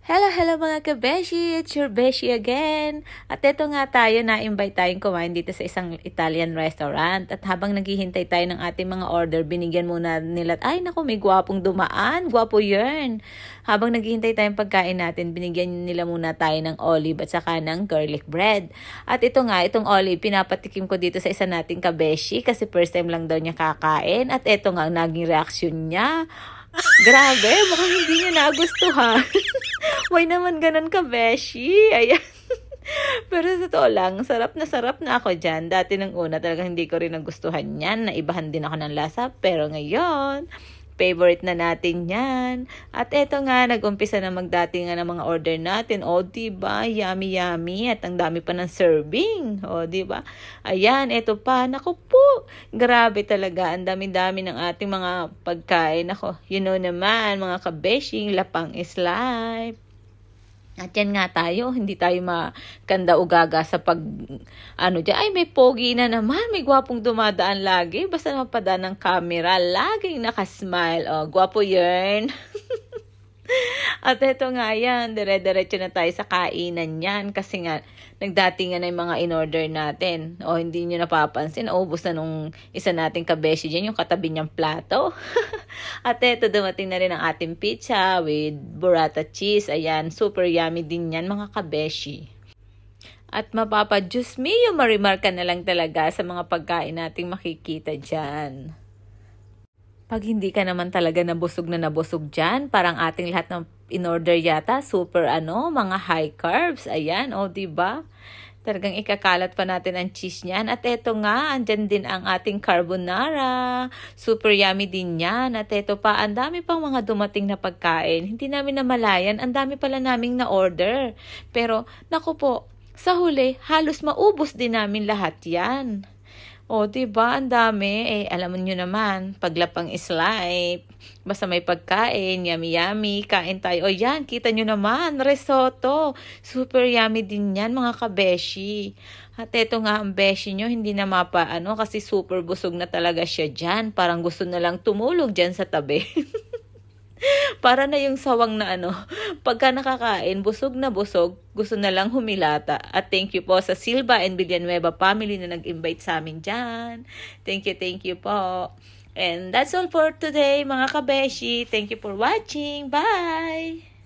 Hello, hello mga kabeshi! It's your Beshi again! At ito nga tayo, na-invite tayong kumain dito sa isang Italian restaurant. At habang naghihintay tayo ng ating mga order, binigyan muna nila, ay naku, may gwapong dumaan, gwapo yun! Habang naghihintay tayong pagkain natin, binigyan nila muna tayo ng olive at saka ng garlic bread. At ito nga, itong olive, pinapatikim ko dito sa isa nating kabeshi kasi first time lang daw niya kakain. At ito nga, naging reaksyon niya. Grabe, mukhang hindi niya nagustuhan. Why naman ganun ka, Beshi? Ayan. Pero sa totoo lang, sarap na ako dyan. Dati nang una, talagang hindi ko rin nagustuhan yan. Naibahan din ako ng lasa. Pero ngayon, favorite na natin yan. At eto nga, nag-umpisa na magdating nga ng mga order natin. O, diba? Yummy, yummy. At ang dami pa ng serving. O, diba? Ayan, eto pa. Naku po. Grabe talaga. Ang dami-dami ng ating mga pagkain. Ako, you know naman, mga kabeshing, lapang is life. At yan nga tayo, hindi tayo makanda ugaga sa dyan, ay may pogi na naman, may gwapong dumadaan lagi, basta mapadaan ng camera, laging nakasmile, gwapo yun. At eto nga yan, dire-diretso na tayo sa kainan yan, kasi nga, nagdatingan na yung mga in-order natin. O hindi nyo napapansin, ubos na nung isa nating kabeshi dyan, yung katabi niyang plato. At eto, dumating na rin ang ating pizza with burrata cheese. Ayan, super yummy din yan mga kabeshi. At mapapa-juice me, yung marimarka na lang talaga sa mga pagkain nating makikita dyan. Pag hindi ka naman talaga nabusog dyan, parang ating lahat ng in-order yata, super mga high carbs. Ayan, diba? Talagang ikakalat pa natin ang cheese niyan. At eto nga, andyan din ang ating carbonara. Super yummy din yan. At eto pa, ang dami pang mga dumating na pagkain. Hindi namin namalayan, ang dami pala naming na-order. Pero, naku po, sa huli, halos maubos din namin lahat yan. Diba? Ang dami. Alam nyo naman, paglapang is life. Basta may pagkain, yummy yummy, kain tayo. Yan, kita nyo naman, risotto. Super yummy din yan, mga kabeshi. At eto nga, ang beshi nyo, hindi na kasi super busog na talaga siya dyan. Parang gusto na lang tumulog dyan sa tabi. Para na yung sawang na pagka nakakain, busog na busog, gusto na lang humilata. At thank you po sa Silva and Villanueva family na nag-invite sa amin dyan. Thank you po. And that's all for today, mga kabeshi. Thank you for watching. Bye!